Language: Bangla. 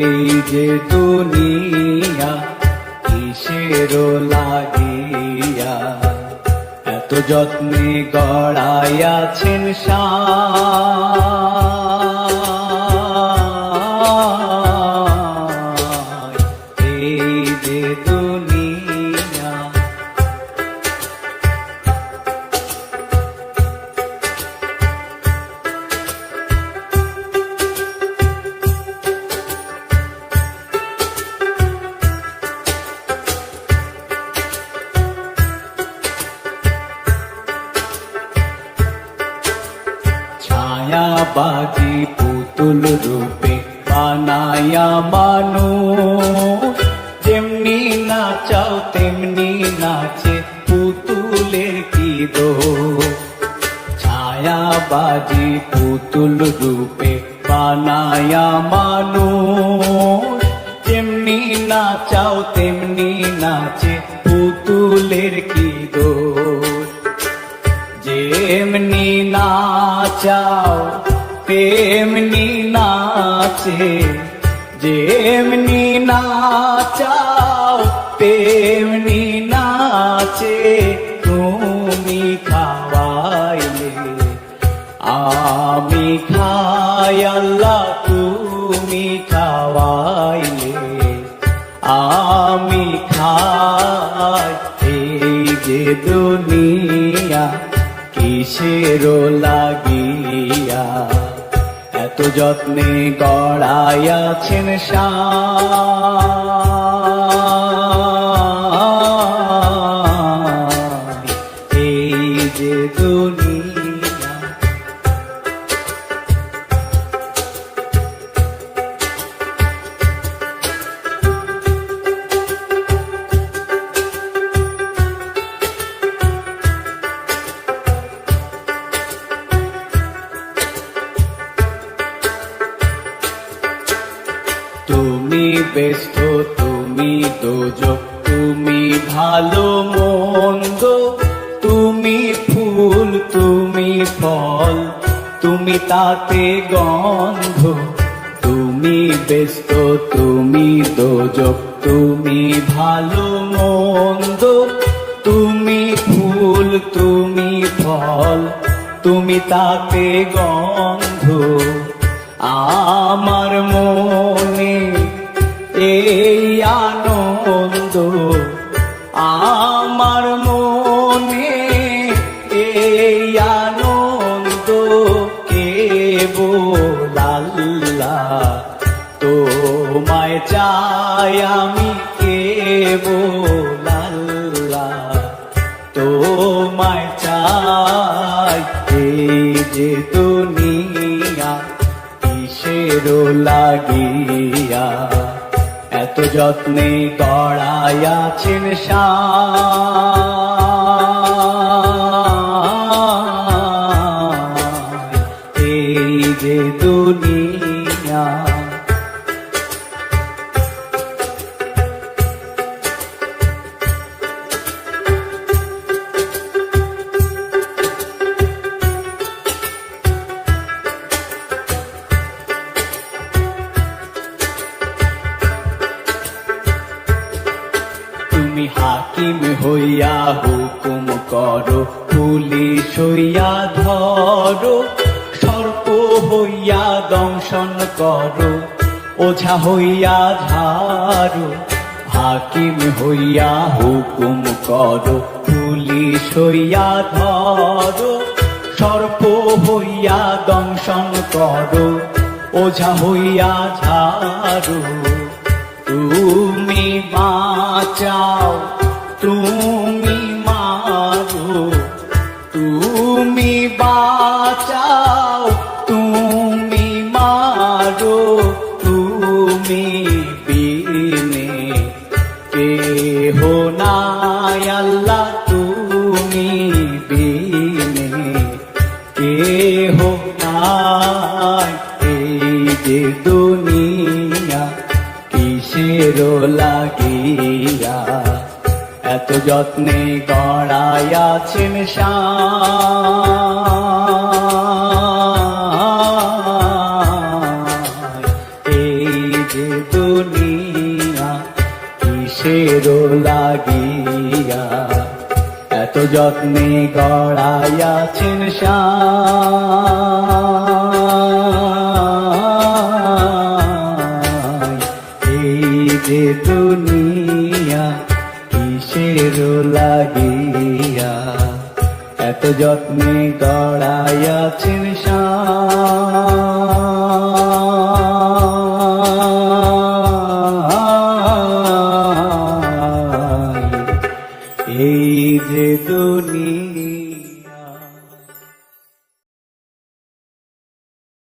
এই যে দুনিয়া কিসের লাগিয়া এত যত্নে গড়াইয়াছেন সায়। এই যে দুনিয়া ছায়াবাজি পুতুল রূপে বানায়া মানুষ, যেমনি নাচাও তেমনি নাচে পুতুলের কি দোষ। ছায়াবাজি পুতুল রূপে বানায়া মানুষ, যেমনি নাচাও তেমনি নাচে পুতুলের কি দোষ। যেমনি নাচাও তেমনি নাচে, যেমনি নাচাও তেমনি নাচে। তুমি খাওয়াইলে আমি খাই আল্লাহ, তুমি খাওয়াইলে আমি খাই। এই যে দুনিয়া কিসের লাগিয়া এত যত্নে গড়াইয়াছেন সায়। এই যে দুনিয়া তুমি ব্যস্ত, তুমি দোজক, তুমি ভালো মন্দ, তুমি ফুল, তুমি ফল, তুমি তাতে গন্ধ। তুমি ব্যস্ত, তুমি দোজক, তুমি ভালো মন্দ, তুমি ফুল, তুমি ফল, তুমি তাতে গন্ধ। আমার মনে এই আনন্দ, আমার মনে এই আনন্দ, কেবল আল্লাহ তোমায় চাই আমি, কেবল আল্লাহ তোমায় চাই। এই যে দুনিয়া কিসের লাগিয়া এত যত্নে গড়াইয়াছেন সায়। এই যে দুনিয়া তুমি হাকিম হইয়া হুকুম করো, পুলিশ হইয়া ধরো, সর্প হইয়া দংশন করো, ওঝা হইয়া ঝাড়ো। হাকিম হইয়া হুকুম করো, পুলিশ হইয়া ধরো, সর্প হইয়া দংশন করো, ওঝা হইয়া ঝাড়ো। তুমি বাঁচাও, তুমি মারো, তুমি বাঁচাও, তুমি মারো। তুমি বিনে কেহ নাই আল্লাহ, তুমি বিনে কেহ নাই। এই যে দুনিয়া কিসের লাগিয়া এত যত্নে গড়াইয়াছেন সায়। এই যে কিসের লাগিয়া এত যত্নে গড়াইয়াছেন সাই। এই যে দুনিয়া কিসের লাগিয়া এত যত্নে গড়াইয়াছেন সাই। এই যে দুনিয়া